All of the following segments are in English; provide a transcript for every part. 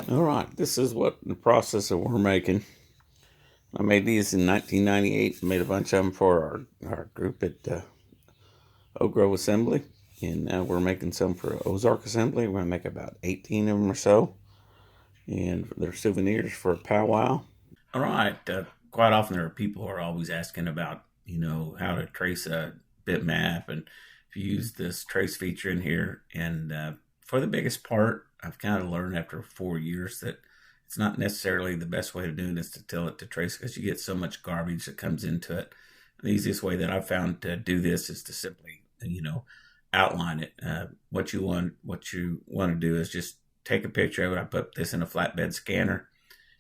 All right, this is what the process that we're making. I made these in 1998. Made a bunch of them for our group at Oak Grove Assembly, and now we're making some for Ozark Assembly. We're gonna make about 18 of them or so, and they're souvenirs for Pow Wow. All right. Quite often there are people who are always asking about how to trace a bitmap, and if you use this trace feature in here, and for the biggest part, I've kind of learned after 4 years that it's not necessarily the best way of doing this to tell it to trace, because you get so much garbage that comes into it. The easiest way that I've found to do this is to simply outline it. What you want to do is just take a picture of it. I put this in a flatbed scanner.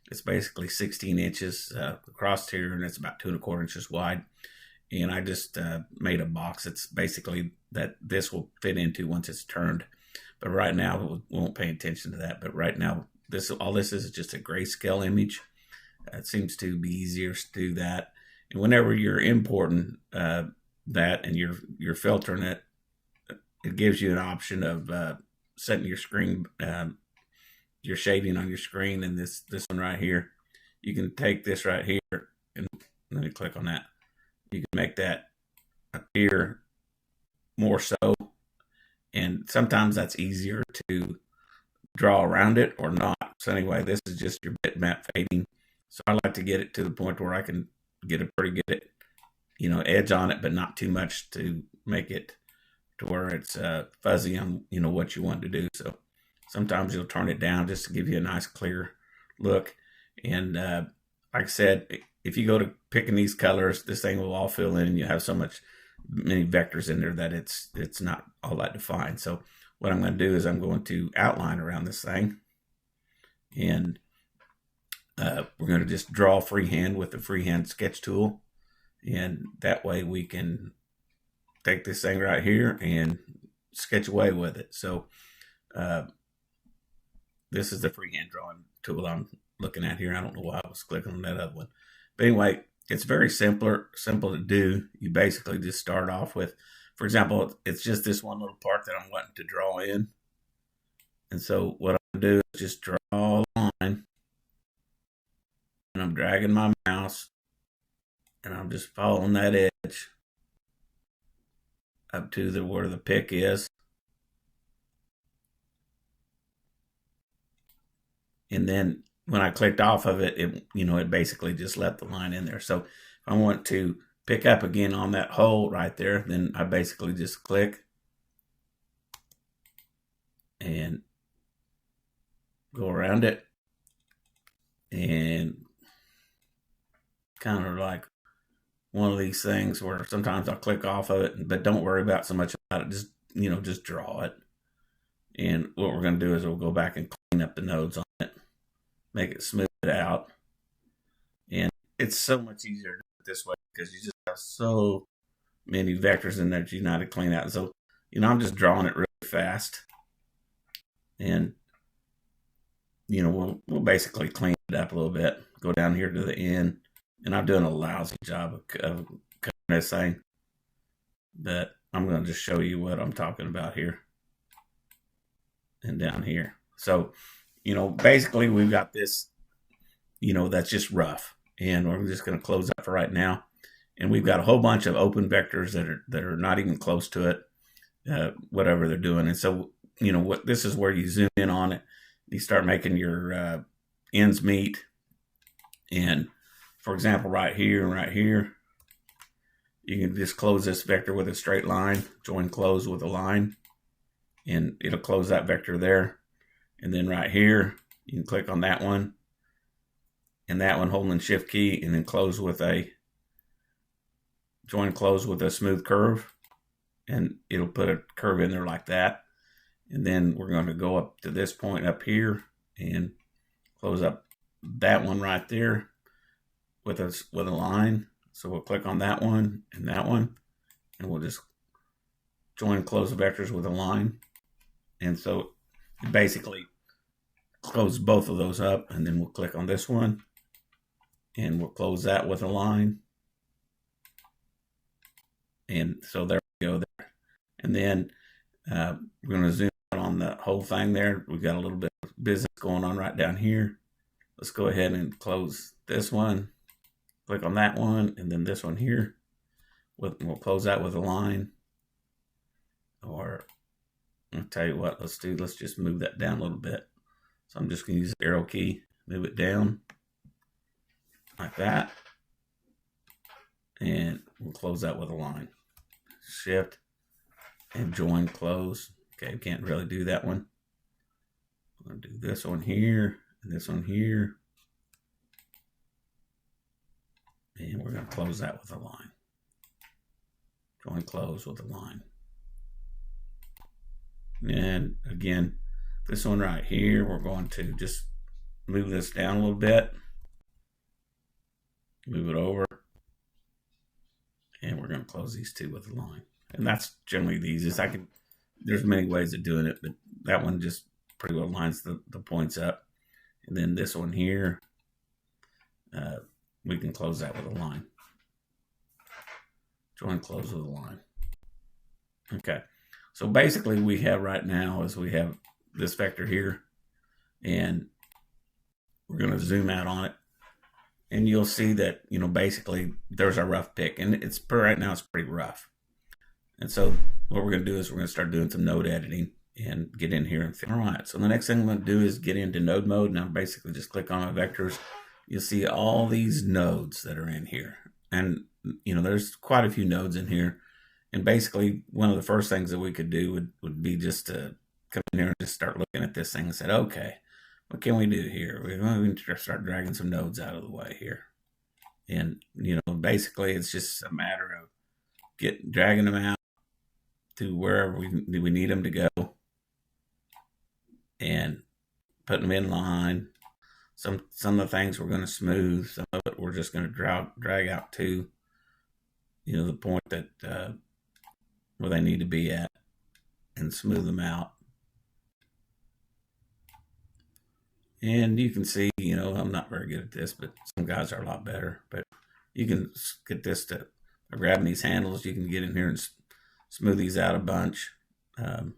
It's basically 16 inches across here, and it's about 2¼ inches wide. And I just made a box that's basically that this will fit into once it's turned. But right now, we won't pay attention to that. But right now, all this is just a grayscale image. It seems to be easier to do that. And whenever you're importing that and you're filtering it, it gives you an option of setting your screen, your shading on your screen. And this one right here, you can take this right here, and let me click on that. You can make that appear more so, and sometimes that's easier to draw around it or not. So anyway, this is just your bitmap fading. So I like to get it to the point where I can get a pretty good edge on it, but not too much to make it to where it's fuzzy on what you want to do. So sometimes you'll turn it down just to give you a nice clear look. And like I said, if you go to picking these colors, this thing will all fill in, and you have many vectors in there that it's not all that defined. So what I'm going to do is I'm going to outline around this thing, and we're going to just draw freehand with the freehand sketch tool, and that way we can take this thing right here and sketch away with it. So this is the freehand drawing tool I'm looking at here. I don't know why I was clicking on that other one. But anyway, it's very simple to do. You basically just start off with, for example, it's just this one little part that I'm wanting to draw in. And so what I'm going to do is just draw a line, and I'm dragging my mouse, and I'm just following that edge up to where the pick is. And then when I clicked off of it, it basically just left the line in there. So if I want to pick up again on that hole right there, then I basically just click and go around it, and kind of like one of these things where sometimes I'll click off of it, but don't worry about so much about it. Just draw it. And what we're going to do is we'll go back and clean up the nodes on it, make it smooth it out. And it's so much easier to do it this way because you just have so many vectors in there that you know how to clean out. So, I'm just drawing it really fast. And, we'll basically clean it up a little bit, go down here to the end. And I'm doing a lousy job of cutting this thing, but I'm going to just show you what I'm talking about here and down here. So, basically we've got this, that's just rough, and we're just going to close that for right now. And we've got a whole bunch of open vectors that are not even close to it, whatever they're doing. And so, this is where you zoom in on it. You start making your ends meet. And for example, right here and right here, you can just close this vector with a straight line, join close with a line, and it'll close that vector there. And then right here, you can click on that one and that one, holding shift key, and then join close with a smooth curve, and it'll put a curve in there like that. And then we're going to go up to this point up here and close up that one right there with a line. So we'll click on that one, and we'll just join close the vectors with a line. And so basically close both of those up, and then we'll click on this one, and we'll close that with a line. And so there we go there. And then we're going to zoom on the whole thing there. We've got a little bit of business going on right down here. Let's go ahead and close this one. Click on that one, and then this one here. We'll close that with a line. Or I'll tell you what, let's just move that down a little bit. So I'm just going to use the arrow key, move it down like that. And we'll close that with a line. Shift and join, close. Okay, can't really do that one. I'm going to do this one here and this one here. And we're going to close that with a line. Join, close with a line. And again, this one right here, we're going to just move this down a little bit. Move it over. And we're going to close these two with a line. And that's generally the easiest. There's many ways of doing it, but that one just pretty well lines the points up. And then this one here, we can close that with a line. Join, close with a line. Okay. So basically we have right now is we have this vector here, and we're going to zoom out on it. And you'll see that, basically there's our rough pick, and right now it's pretty rough. And so what we're going to do is we're going to start doing some node editing and get in here and all right. So the next thing I'm going to do is get into node mode. Now basically just click on my vectors. You'll see all these nodes that are in here, and there's quite a few nodes in here. And basically one of the first things that we could do would be just to come in here and just start looking at this thing and say, okay, what can we do here? We need to start dragging some nodes out of the way here. And, basically it's just a matter of dragging them out to wherever we need them to go and putting them in line. Some of the things we're going to smooth. Some of it we're just going to drag out to, the point that where they need to be at, and smooth them out. And you can see, I'm not very good at this, but some guys are a lot better. But you can get this to grabbing these handles. You can get in here and smooth these out a bunch, and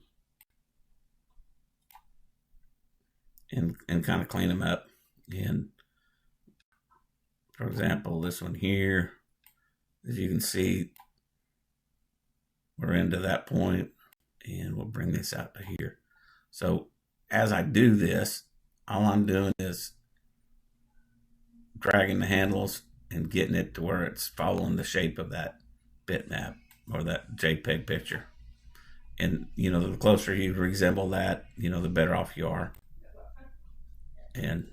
kind of clean them up. And for example, this one here, as you can see, we're into that point, and we'll bring this out to here. So as I do this, all I'm doing is dragging the handles and getting it to where it's following the shape of that bitmap or that JPEG picture. And, the closer you resemble that, the better off you are. And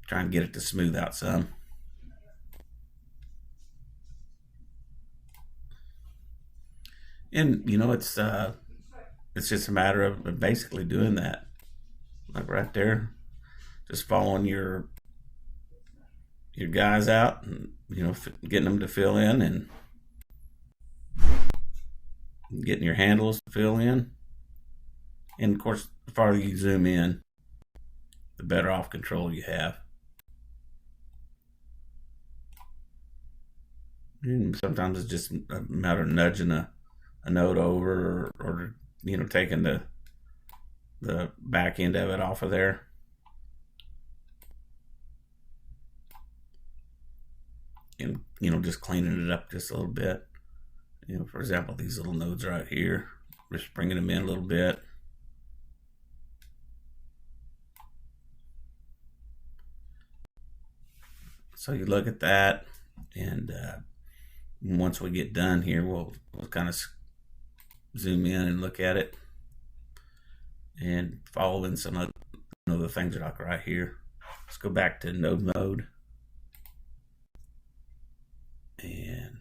try and get it to smooth out some. And, it's just a matter of basically doing that. Like right there, just following your guys out and, getting them to fill in, and getting your handles to fill in. And of course, the farther you zoom in, the better off control you have. And sometimes it's just a matter of nudging a node over, or taking the back end of it off of there. And just cleaning it up just a little bit. For example, these little nodes right here, just bringing them in a little bit. So you look at that, and once we get done here, we'll kind of zoom in and look at it, and follow in some of the things like right here. Let's go back to node mode, and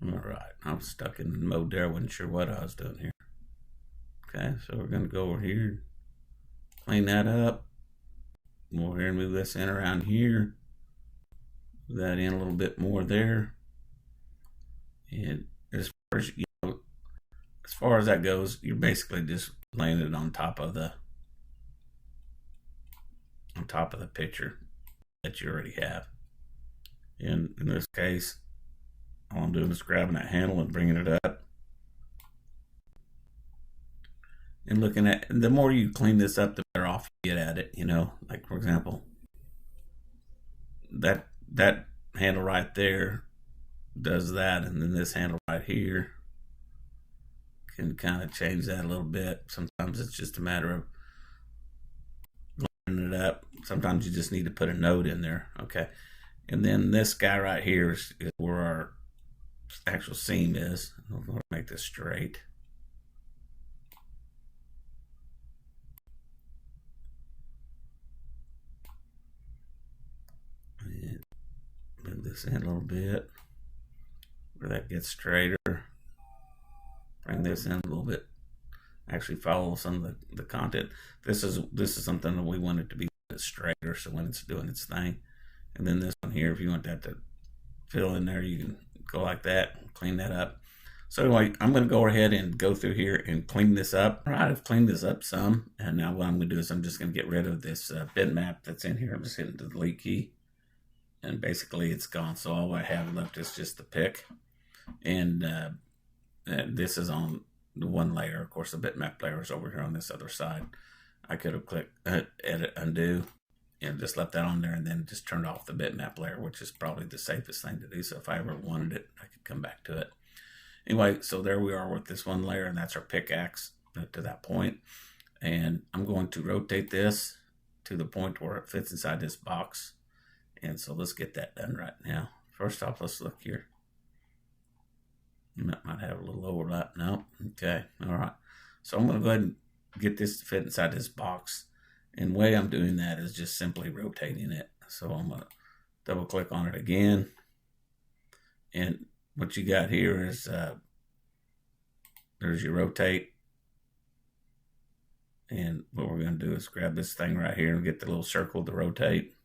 all right, I was stuck in mode there. I wasn't sure what I was doing here. Okay, so we're going to go over here, clean that up. Go over here and move this in around here. Move that in a little bit more there. And as as far as that goes, you're basically just laying it on top of the picture that you already have. And in this case, all I'm doing is grabbing that handle and bringing it up. And looking at, the more you clean this up, the better off you get at it, you know. Like for example, that handle right there does that, and then this handle right here can kind of change that a little bit. Sometimes it's just a matter of lining it up. Sometimes you just need to put a node in there. Okay. And then this guy right here is where our actual seam is. I'm going to make this straight. And move this in a little bit where that gets straighter. Bring this in a little bit. Actually follow some of the content. This is something that we want it to be a bit straighter, so when it's doing its thing. And then this one here, if you want that to fill in there, you can go like that, clean that up. So anyway, I'm going to go ahead and go through here and clean this up. All right, I've cleaned this up some, and now what I'm going to do is I'm just going to get rid of this bitmap that's in here. I'm just hitting the delete key, and basically it's gone. So all I have left is just the pick, and this is on the one layer. Of course, the bitmap layer is over here on this other side. I could have clicked edit, undo, and just left that on there, and then just turned off the bitmap layer, which is probably the safest thing to do. So if I ever wanted it, I could come back to it. Anyway, so there we are with this one layer, and that's our pickaxe to that point. And I'm going to rotate this to the point where it fits inside this box. And so let's get that done right now. First off, let's look here. You might have a little overlap. No. Okay. All right. So I'm going to go ahead and get this to fit inside this box. And the way I'm doing that is just simply rotating it. So I'm going to double click on it again. And what you got here is there's your rotate. And what we're going to do is grab this thing right here and get the little circle to rotate.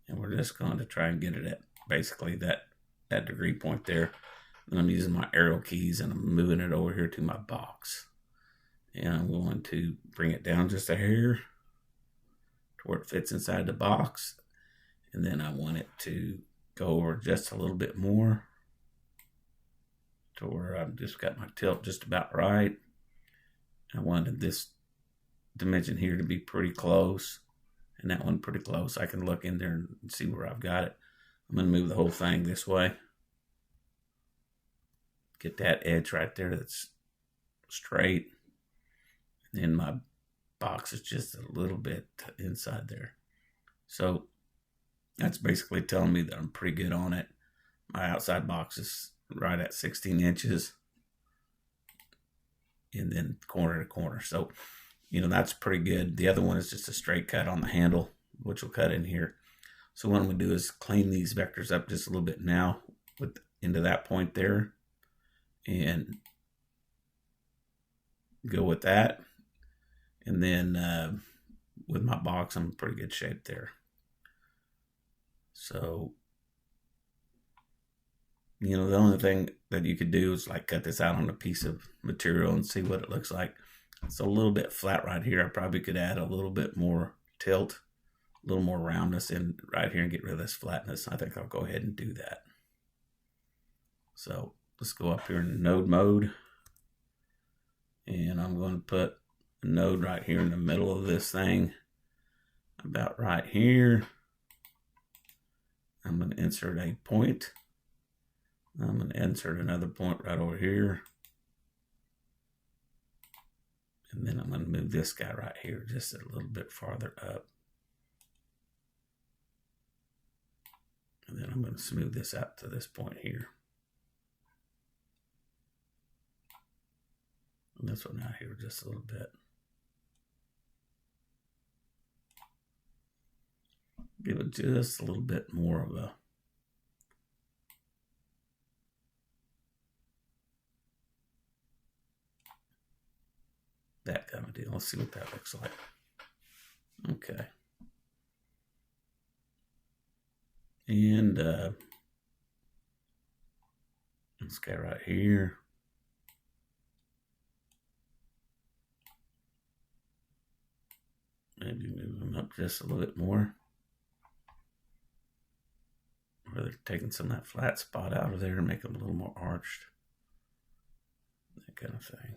And we're just going to try and get it at basically that degree point there. And I'm using my arrow keys and I'm moving it over here to my box. And I'm going to bring it down just a hair to where it fits inside the box. And then I want it to go over just a little bit more to where I've just got my tilt just about right. I wanted this dimension here to be pretty close, and that one pretty close. I can look in there and see where I've got it. I'm going to move the whole thing this way. Get that edge right there that's straight. And then my box is just a little bit inside there. So that's basically telling me that I'm pretty good on it. My outside box is right at 16 inches. And then corner to corner. So, you know, that's pretty good. The other one is just a straight cut on the handle, which will cut in here. So what I'm going to do is clean these vectors up just a little bit now into that point there. And go with that. And then with my box, I'm in pretty good shape there. So, you know, the only thing that you could do is like cut this out on a piece of material and see what it looks like. It's a little bit flat right here. I probably could add a little bit more tilt, a little more roundness in right here and get rid of this flatness. I think I'll go ahead and do that. So let's go up here in node mode. And I'm going to put a node right here in the middle of this thing, about right here. I'm going to insert a point. I'm going to insert another point right over here. And then I'm going to move this guy right here just a little bit farther up. And then I'm going to smooth this out to this point here. And this one out here just a little bit. Give it just a little bit more of a that kind of deal. Let's see what that looks like. Okay. And this guy right here. Maybe move them up just a little bit more. Or they're taking some of that flat spot out of there and make them a little more arched. That kind of thing.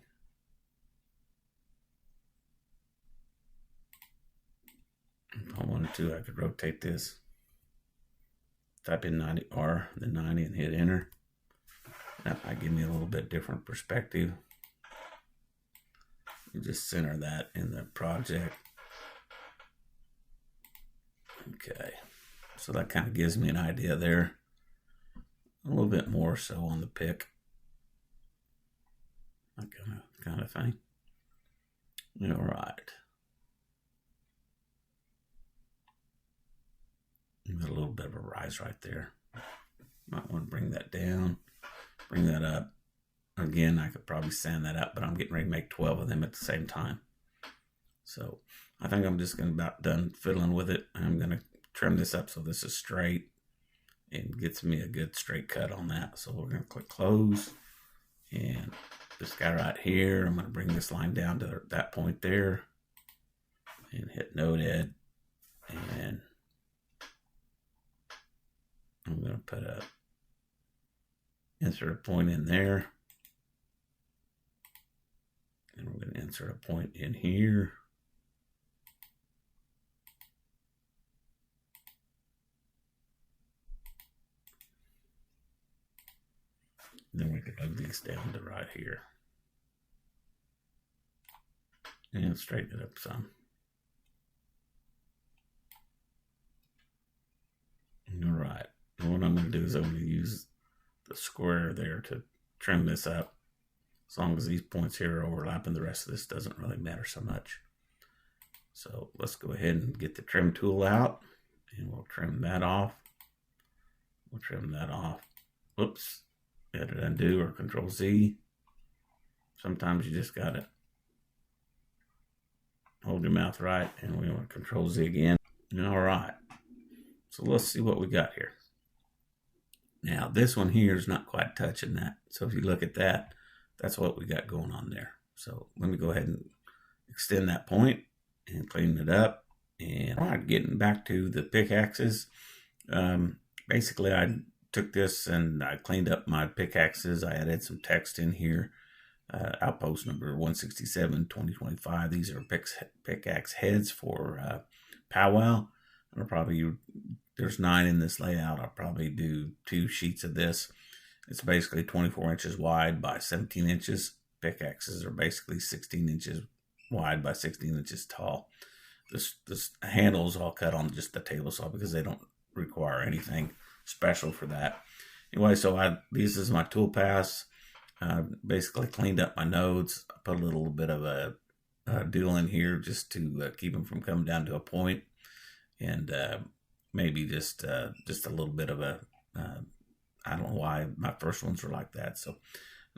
If I wanted to, I could rotate this. Type in 90R, then 90, and hit enter. That might give me a little bit different perspective. You just center that in the project. Okay, so that kind of gives me an idea there. A little bit more so on the pick. That kind of thing. All right. Got a little bit of a rise right there. Might want to bring that down, bring that up. Again, I could probably sand that out, but I'm getting ready to make 12 of them at the same time. So I think I'm just going to about done fiddling with it. I'm going to trim this up so this is straight and gets me a good straight cut on that. So we're going to click close, and this guy right here, I'm going to bring this line down to that point there and hit node ed, and I'm going to put a insert a point in there, and we're going to insert a point in here. Then we can move these down to right here and straighten it up some. All right. What I'm going to do is I'm going to use the square there to trim this up. As long as these points here are overlapping, the rest of this doesn't really matter so much. So let's go ahead and get the trim tool out, and we'll trim that off. We'll trim that off. Whoops. Edit undo or Control Z. Sometimes you just got to hold your mouth right, and we want to Control Z again. All right. So let's see what we got here. Now this one here is not quite touching that. So if you look at that, that's what we got going on there. So let me go ahead and extend that point and clean it up. And all right, getting back to the pickaxes. Basically, I took this and I cleaned up my pickaxes. I added some text in here. Outpost number 167, 2025. These are pickaxe heads for Pow Wow. I'll probably, there's 9 in this layout. I'll probably do 2 sheets of this. It's basically 24 inches wide by 17 inches. Pickaxes are basically 16 inches wide by 16 inches tall. This handle is all cut on just the table saw because they don't require anything special for that. Anyway, so this is my tool pass. Basically cleaned up my nodes. I put a little bit of a deal in here just to keep them from coming down to a point, and maybe just a little bit of a I don't know why my first ones were like that. So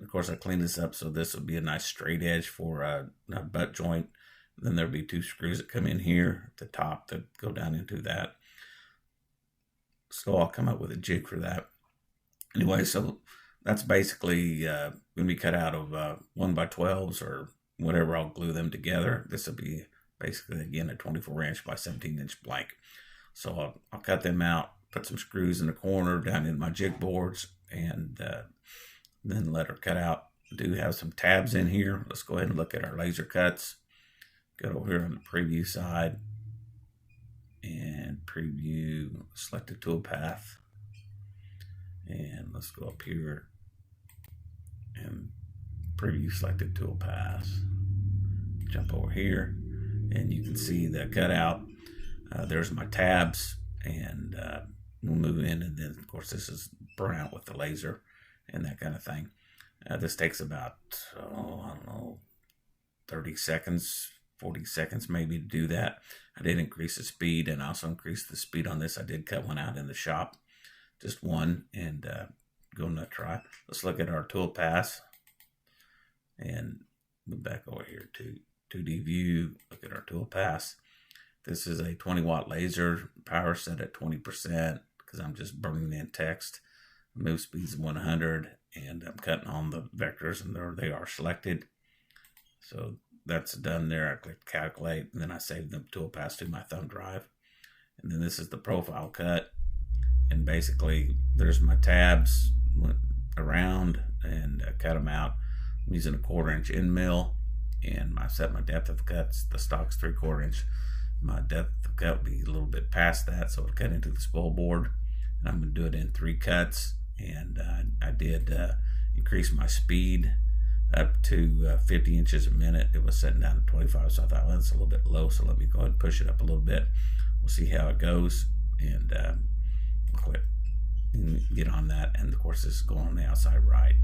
of course I cleaned this up so this would be a nice straight edge for a butt joint. Then there'll be 2 screws that come in here at the top that go down into that. So I'll come up with a jig for that. Anyway, so that's basically going to be cut out of 1x12s or whatever. I'll glue them together. This will be basically, again, a 24 inch by 17 inch blank. So I'll cut them out, put some screws in the corner down in my jig boards, and then let her cut out. I do have some tabs in here. Let's go ahead and look at our laser cuts. Go over here on the preview side and preview selected tool path. And let's go up here and preview selected tool paths. Jump over here and you can see the cutout. There's my tabs, and we'll move in, and then of course this is burn out with the laser and that kind of thing. This takes about, I don't know, 30 seconds, 40 seconds maybe to do that. I did increase the speed, and also increased the speed on this. I did cut one out in the shop, just one, and go nut try. Let's look at our tool pass and move back over here to 2D view. Look at our tool pass. This is a 20 watt laser, power set at 20% because I'm just burning in text. Move speeds 100, and I'm cutting on the vectors, and there they are selected. So that's done there. I click calculate, and then I save the tool pass to my thumb drive. And then this is the profile cut. And basically, there's my tabs around, and cut them out. I'm using a 1/4 inch end mill, and I set my depth of cuts. The stock's 3/4 inch. My depth of cut will be a little bit past that, so it'll cut into the spool board. And I'm going to do it in 3 cuts. And I did increase my speed up to 50 inches a minute. It was setting down to 25, so I thought, well, that's a little bit low, so let me go ahead and push it up a little bit. We'll see how it goes, and click and get on that. And of course, this is going on the outside right,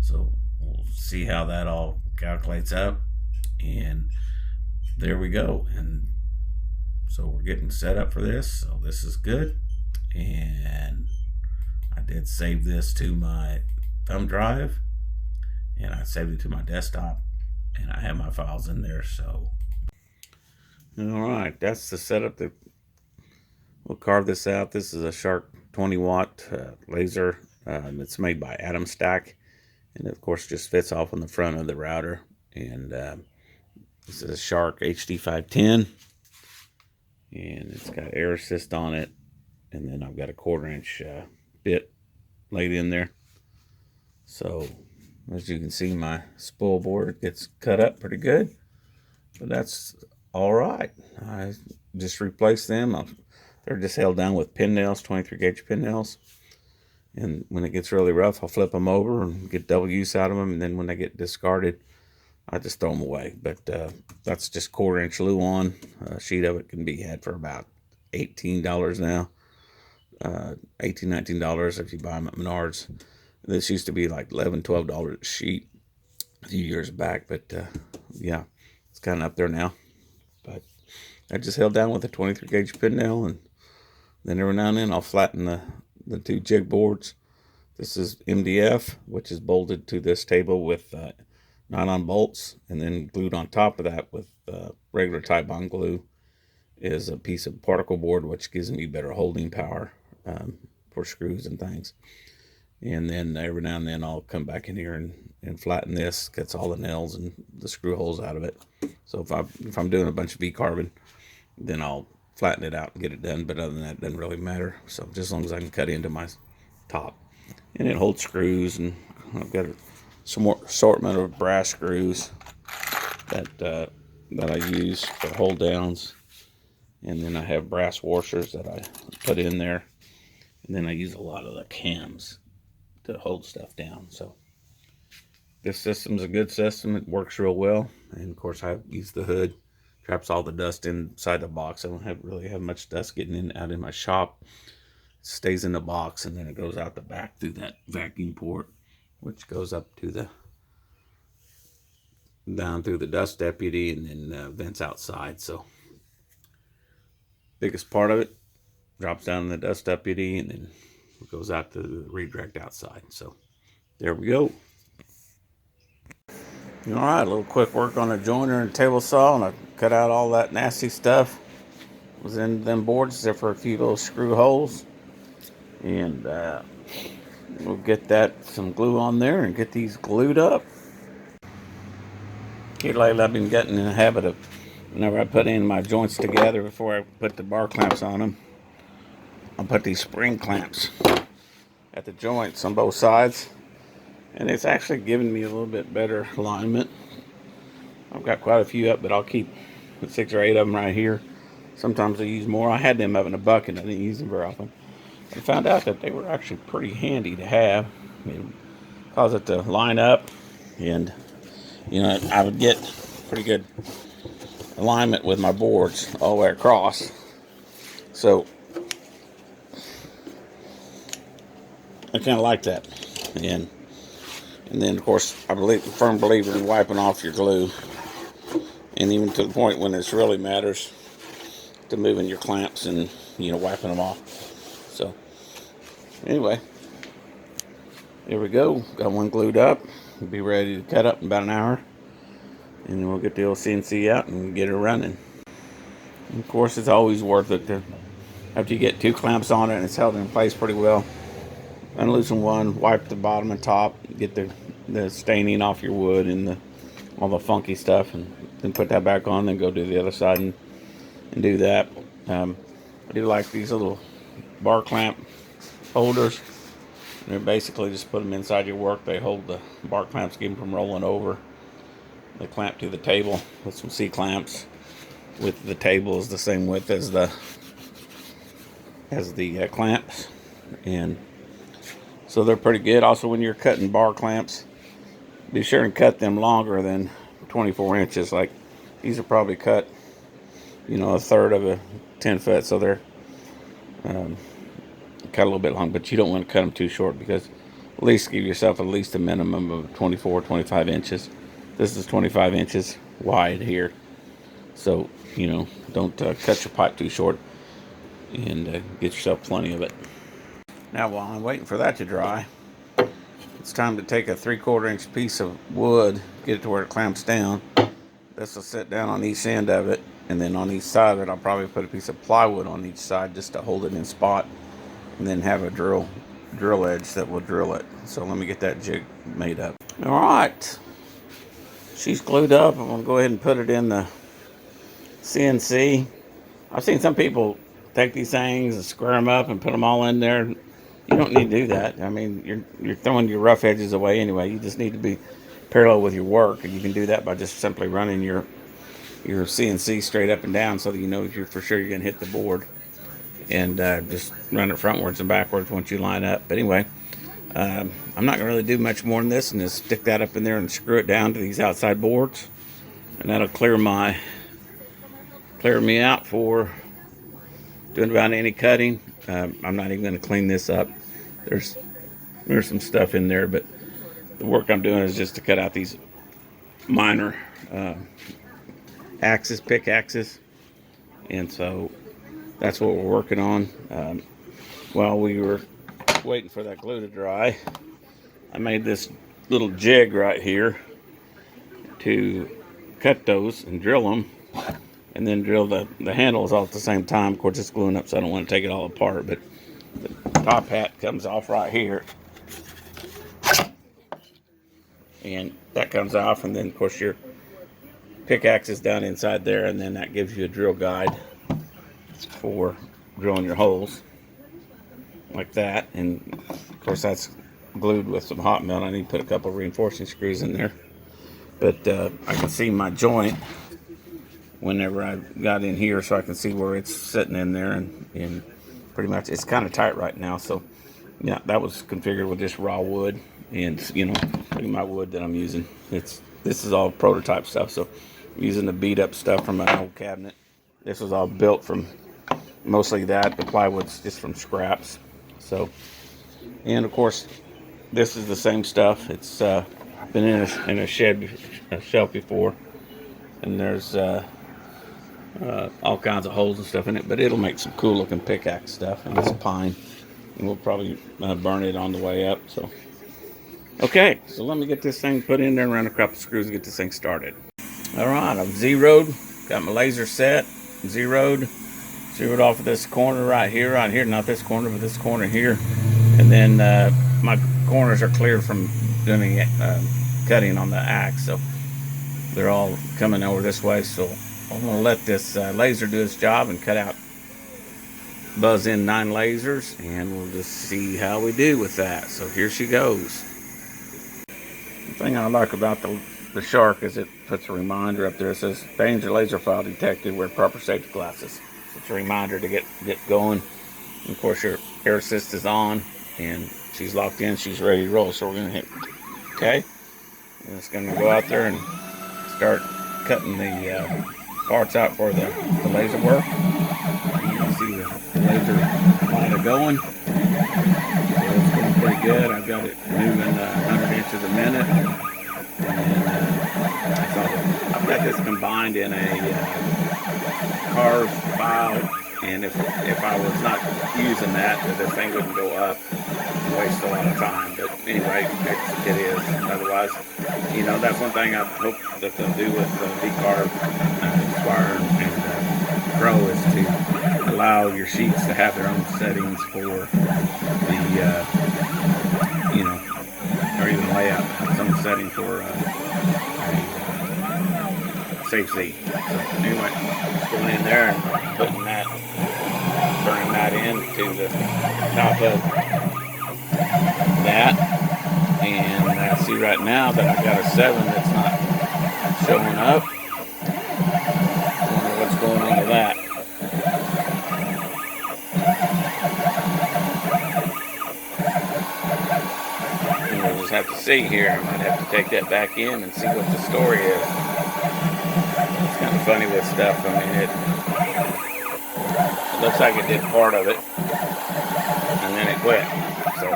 so we'll see how that all calculates up. And there we go. And so we're getting set up for this, so this is good. And I did save this to my thumb drive, and I saved it to my desktop, and I have my files in there. So all right, that's the setup. We'll carve this out. This is a Shark 20-watt laser. It's made by Atom Stack, and of course just fits off on the front of the router. And this is a Shark HD510, and it's got air assist on it. And then I've got a 1/4 inch bit laid in there. So as you can see, my spool board gets cut up pretty good, but that's all right. I just replaced them. They're just held down with pin nails, 23 gauge pin nails. And when it gets really rough, I'll flip them over and get double use out of them. And then when they get discarded, I just throw them away. But that's just 1/4 inch Luan. A sheet of it can be had for about $18 now. $18, $19 if you buy them at Menards. This used to be like $11, $12 a sheet a few years back, but yeah, it's kind of up there now. But I just held down with a 23 gauge pin nail, and then every now and then I'll flatten the 2 jig boards. This is MDF, which is bolted to this table with nylon bolts, and then glued on top of that with regular Titebond glue is a piece of particle board, which gives me better holding power for screws and things. And then every now and then I'll come back in here and flatten this, gets all the nails and the screw holes out of it. So if I'm doing a bunch of V-carbon, then I'll flatten it out and get it done. But other than that, it doesn't really matter. So just as long as I can cut into my top. And it holds screws, and I've got some more assortment of brass screws that I use for hold downs. And then I have brass washers that I put in there. And then I use a lot of the cams to hold stuff down. So this system's a good system. It works real well. And of course, I use the hood, traps all the dust inside the box. I don't really have much dust getting out in my shop. It stays in the box, and then it goes out the back through that vacuum port, which goes up to down through the dust deputy, and then vents outside. So biggest part of it drops down in the dust deputy, and then it goes out to the redirect outside. So there we go. All right, a little quick work on a joiner and table saw, and I cut out all that nasty stuff. It was in them boards there for a few little screw holes, and we'll get some glue on there and get these glued up. Here lately, I've been getting in the habit of, whenever I put in my joints together before I put the bar clamps on them, I'll put these spring clamps at the joints on both sides, and it's actually giving me a little bit better alignment. I've got quite a few up, but I'll keep 6 or 8 of them right here. Sometimes I use more. I had them up in a bucket. I didn't use them very often. I found out that they were actually pretty handy to have. It cause it to line up, and I would get pretty good alignment with my boards all the way across. So I kind of like that. And then, of course, I'm a firm believer in wiping off your glue. And even to the point when this really matters, to moving your clamps and, wiping them off. So, anyway, there we go. Got one glued up. We'll be ready to cut up in about an hour. And then we'll get the old CNC out and get it running. And of course, it's always worth it to, after you get 2 clamps on it and it's held in place pretty well, unloosen one, wipe the bottom and top, get the staining off your wood and all the funky stuff, and then put that back on, then go do the other side and do that. I do like these little bar clamp holders. They're basically just put them inside your work. They hold the bar clamps, keep them from rolling over. They clamp to the table with some C-clamps. With the table is the same width as the clamps, and so they're pretty good. Also, when you're cutting bar clamps, be sure and cut them longer than 24 inches. Like these are probably cut, a third of a 10 foot, so they're cut a little bit long, but you don't want to cut them too short, because at least give yourself at least a minimum of 24-25 inches. This is 25 inches wide here, so don't cut your pipe too short, and get yourself plenty of it. Now, while I'm waiting for that to dry, it's time to take a 3/4 inch piece of wood, get it to where it clamps down. This will sit down on each end of it, and then on each side of it I'll probably put a piece of plywood on each side just to hold it in spot, and then have a drill edge that will drill it. So let me get that jig made up. All right, she's glued up. I'm gonna go ahead and put it in the CNC. I've seen some people take these things and square them up and put them all in there. You don't need to do that. I mean, you're throwing your rough edges away anyway. You just need to be parallel with your work, and you can do that by just simply running your CNC straight up and down, so that you're for sure you're gonna hit the board, and just run it frontwards and backwards once you line up. But anyway, I'm not gonna really do much more than this, and just stick that up in there and screw it down to these outside boards, and that'll clear me out for doing about any cutting. I'm not even going to clean this up. There's some stuff in there, but the work I'm doing is just to cut out these minor pickaxes, and so that's what we're working on. While we were waiting for that glue to dry, I made this little jig right here to cut those and drill them, and then drill the handles all at the same time. Of course, it's gluing up, so I don't want to take it all apart, but the top hat comes off right here, and that comes off, and then of course your pickaxe is down inside there, and then that gives you a drill guide for drilling your holes like that. And of course that's glued with some hot melt. I need to put a couple of reinforcing screws in there, but I can see my joint whenever I got in here, so I can see where it's sitting in there, and pretty much it's kind of tight right now. So yeah, that was configured with just raw wood, and look at my wood that I'm using. This is all prototype stuff, so I'm using the beat up stuff from an old cabinet. This was all built from mostly that. The plywood's just from scraps. So, and of course this is the same stuff. It's been in a shelf before, and there's all kinds of holes and stuff in it, but it'll make some cool looking pickaxe stuff. And it's pine, and we'll probably burn it on the way up. So okay, so let me get this thing put in there and run a couple screws and get this thing started. All right, I've zeroed, got my laser set, zeroed off of this corner right here, not this corner, but this corner here, and then my corners are cleared from doing cutting on the axe, so they're all coming over this way. So I'm going to let this laser do its job and buzz in 9 lasers, and we'll just see how we do with that. So here she goes. The thing I like about the Shark is it puts a reminder up there. It says danger laser file detected, wear proper safety glasses. It's a reminder to get going. And of course your air assist is on, and she's locked in, she's ready to roll. So we're going to hit okay. And it's going to go out there and start cutting the parts out for the laser work. You can see the laser line going. So it's going pretty good. I've got it moving 100 inches a minute. And so I've got this combined in a carved file, and if I was not using that, this thing wouldn't go up and waste a lot of time. But anyway, it is. Otherwise, that's one thing I hope that they'll do with the V-Carb Squire and Pro is to allow your sheets to have their own settings for the, or even layout, have some setting for safe seat. So anyway, just going in there and putting that, burning that into the top of that. And I see right now that I've got a 7 that's not showing up. I wonder what's going on with that. And we'll just have to see here. I might have to take that back in and see what the story is. It's kind of funny with stuff. I mean, it looks like it did part of it, and then it quit. So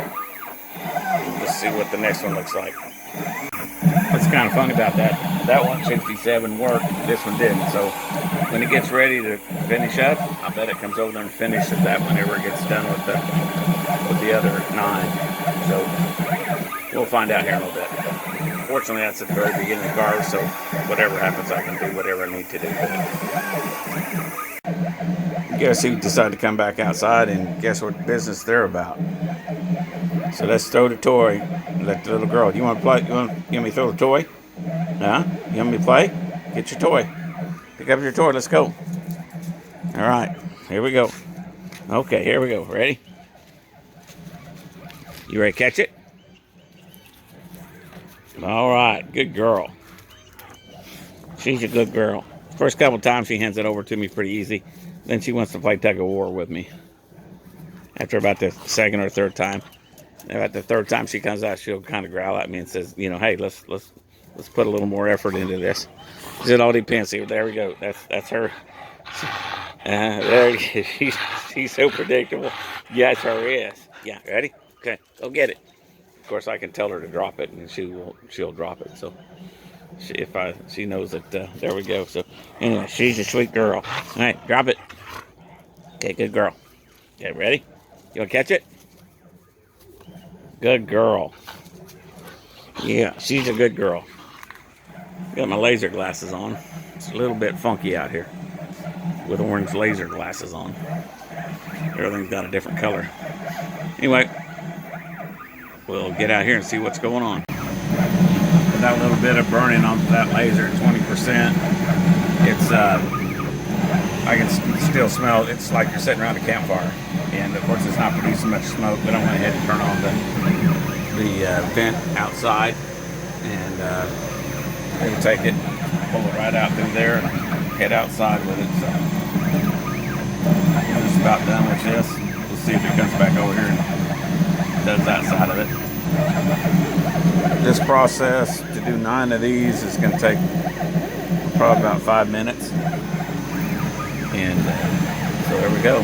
let's see what the next one looks like. What's kind of funny about that 167 worked, this one didn't. So when it gets ready to finish up, I bet it comes over there and finishes that whenever it gets done with the other 9. So we'll find out here in a little bit. Fortunately, that's at the very beginning of the car, so whatever happens, I can do whatever I need to do with it. Guess who decided to come back outside, and guess what business they're about. So let's throw the toy. Let the little girl. You want to play? You want me to throw the toy? Huh? You want me to play? Get your toy. Pick up your toy. Let's go. All right. Here we go. Okay. Here we go. Ready? You ready to catch it? All right. Good girl. She's a good girl. First couple times she hands it over to me pretty easy. Then she wants to play tug of war with me. After about the second or third time. About the third time she comes out, she'll kind of growl at me and says, you know, hey, let's put a little more effort into this. It all depends. See, there we go. That's her. There she's so predictable. Yes, her is. Yeah, ready? Okay, go get it. Of course, I can tell her to drop it, and she'll drop it. So she knows that. There we go. So anyway, she's a sweet girl. All right, drop it. Okay, good girl. Okay, ready? You want to catch it? Good girl. Yeah, she's a good girl. Got my laser glasses on. It's a little bit funky out here with orange laser glasses on. Everything's got a different color. Anyway, we'll get out here and see what's going on. Got a little bit of burning on that laser, 20%. It's I can still smell. It's like you're sitting around a campfire. And of course, it's not producing much smoke, but I went ahead and turned on the vent outside, and we'll take it, pull it right out through there, and head outside with it. So I'm just about done with this. We'll see if it comes back over here and does that side of it. This process to do 9 of these is going to take probably about 5 minutes, and so there we go.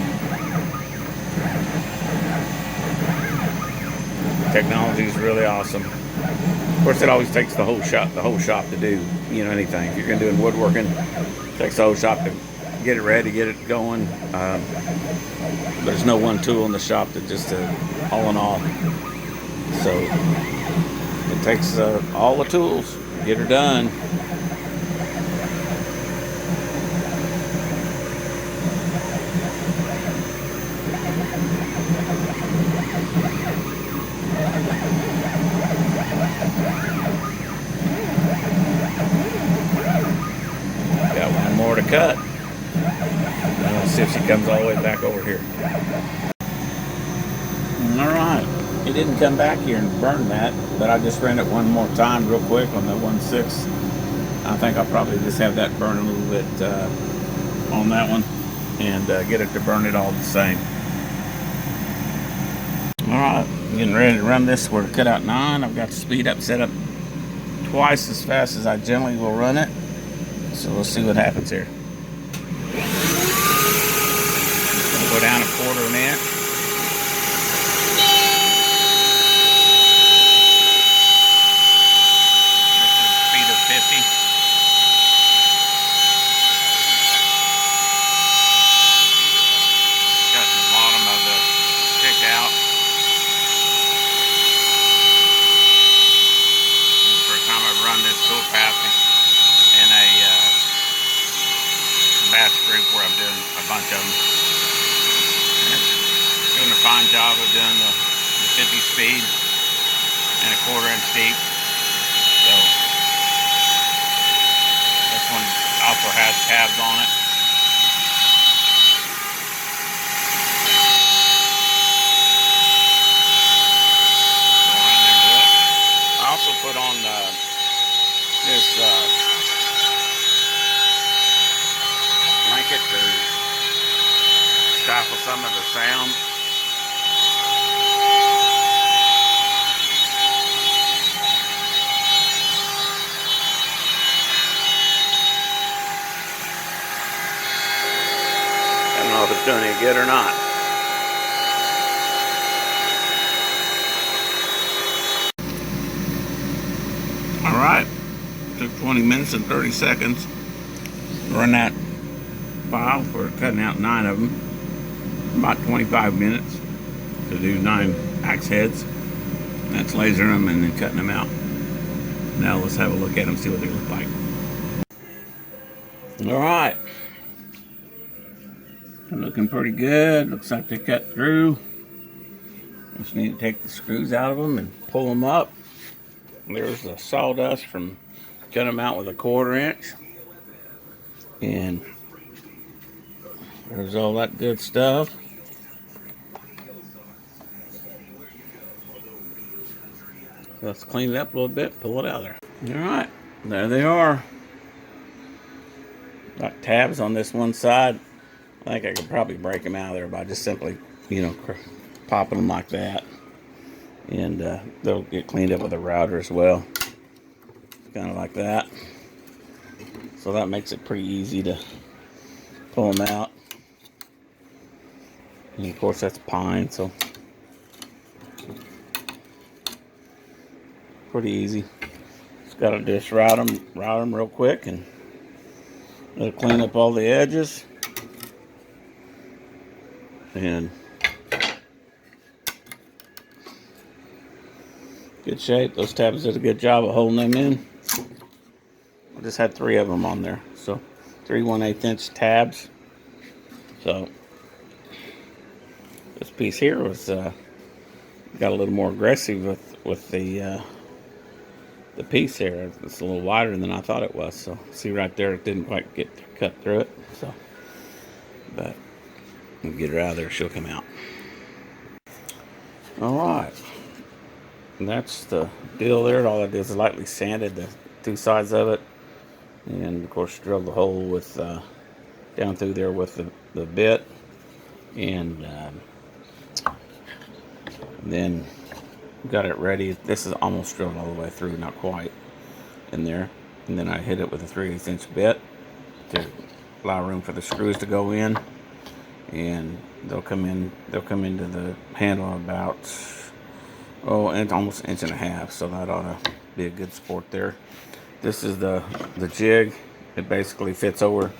Technology is really awesome. Of course, it always takes the whole shop to do, you know, anything. If you're going to do woodworking, it takes the whole shop to get it ready, get it going. There's no one tool in the shop that just all in all. So it takes all the tools to get her done. More to cut. And let's see if she comes all the way back over here. All right, it didn't come back here and burn that, but I just ran it one more time real quick on the 1.6. I think I'll probably just have that burn a little bit on that one and get it to burn it all the same. All right, I'm getting ready to run this. We're cut out 9. I've got the speed up set up twice as fast as I generally will run it. So we'll see what happens here. Gonna go down 1/4 minute. This is speed of 50. Cutting the bottom of the stick out. This is the first time I've run this so fast in a batch group where I'm doing a bunch of them. It's doing a fine job of doing the 50 speed and 1/4 inch deep. So this one, I'll tabs on it. I also put on this blanket to stifle some of the sound. I don't know if it's doing any good or not. Alright, took 20 minutes and 30 seconds. Run that file for cutting out 9 of them. About 25 minutes to do 9 axe heads. That's lasering them and then cutting them out. Now let's have a look at them, see what they look like. Alright. They're looking pretty good. Looks like they cut through. Just need to take the screws out of them and pull them up. There's the sawdust from cutting them out with a 1/4 inch. And there's all that good stuff. Let's clean it up a little bit, pull it out of there. Alright, there they are. Got tabs on this one side. I think I could probably break them out of there by just simply, popping them like that. And they'll get cleaned up with a router as well. Kind of like that. So that makes it pretty easy to pull them out. And of course that's pine, so pretty easy. Just gotta just route them real quick, and it'll clean up all the edges. And good shape. Those tabs did a good job of holding them in. I just had 3 of them on there, so 3 1/8 inch tabs. So this piece here was got a little more aggressive with the piece there. It's a little wider than I thought it was. So see right there, it didn't quite get cut through it. So, but we'll get her out of there. She'll come out. All right. And that's the deal there. All I did is lightly sanded the 2 sides of it, and of course drilled the hole with down through there with the bit, and then got it ready. This is almost drilled all the way through, not quite in there. And then I hit it with a 3/8 inch bit to allow room for the screws to go in, and they'll come into the handle about and almost 1.5 inches, so that ought to be a good support there. This is the jig. It basically fits over.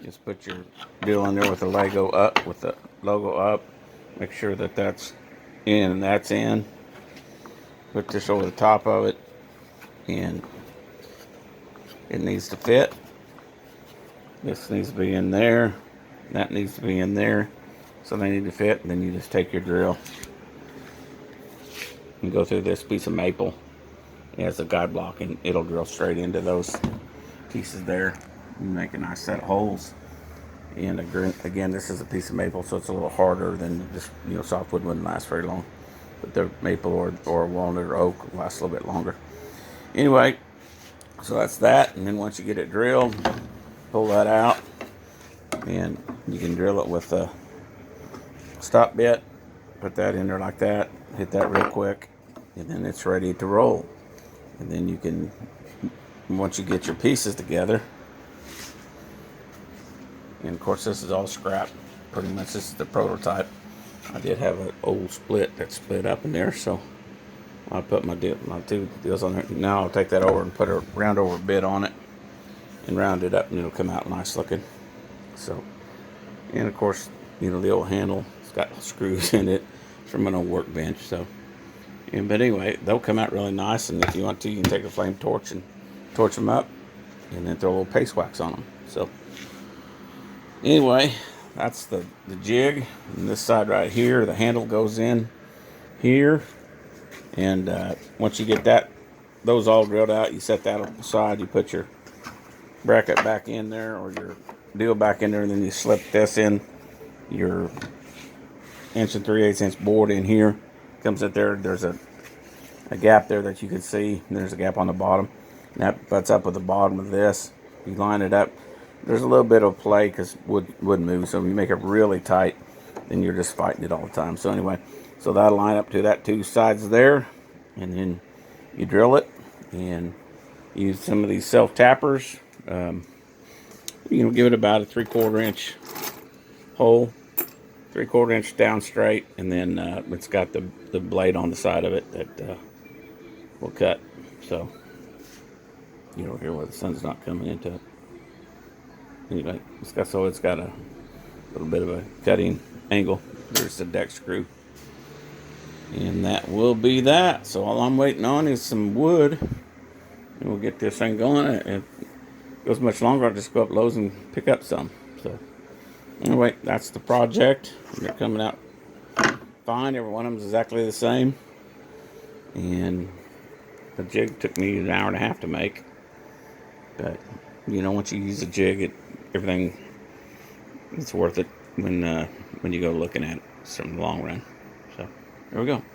Just put your deal in there with the logo up. Make sure that that's in and that's in. Put this over the top of it, and it needs to fit. This needs to be in there. That needs to be in there. So they need to fit. And then you just take your drill and go through this piece of maple. It has a guide block, and it'll drill straight into those pieces there. You make a nice set of holes. And again, this is a piece of maple, so it's a little harder than just softwood. Wouldn't last very long, but the maple or walnut or oak will last a little bit longer. Anyway, so that's that. And then once you get it drilled, pull that out, and you can drill it with a stop bit. Put that in there like that. Hit that real quick, and then it's ready to roll. And then you can, once you get your pieces together, and of course this is all scrap. Pretty much this is the prototype. I did have an old split that split up in there, so I put my 2 deals on there. Now I'll take that over and put a round over bit on it and round it up, and it'll come out nice looking. So, and of course, the old handle, it's got screws in it from an old workbench. So, but anyway, they'll come out really nice. And if you want to, you can take a flame torch and torch them up, and then throw a little paste wax on them. So, anyway, that's the jig. And this side right here, the handle goes in here. And once you get those all drilled out, you set that aside. You put your bracket back in there, or your deal back in there, and then you slip this in, your 1 3/8 board in here. Comes in there. There's a gap there that you can see. There's a gap on the bottom. And that butts up with the bottom of this. You line it up. There's a little bit of play because wood moves. So if you make it really tight, then you're just fighting it all the time. So anyway, so that'll line up to that 2 sides there. And then you drill it and use some of these self tappers. Give it about a 3/4 inch hole, 3/4 inch down straight, and then it's got the blade on the side of it that will cut. So you don't hear where the sun's not coming into it. Anyway, it's got a little bit of a cutting angle. There's the deck screw, and that will be that. So all I'm waiting on is some wood, and we'll get this thing going. If it goes much longer, I'll just go up Lowe's and pick up some. So anyway, that's the project. They're coming out fine. Every one of them is exactly the same, and the jig took me an hour and a half to make. But once you use a jig, everything, it's worth it when you go looking at it from the long run. So there we go.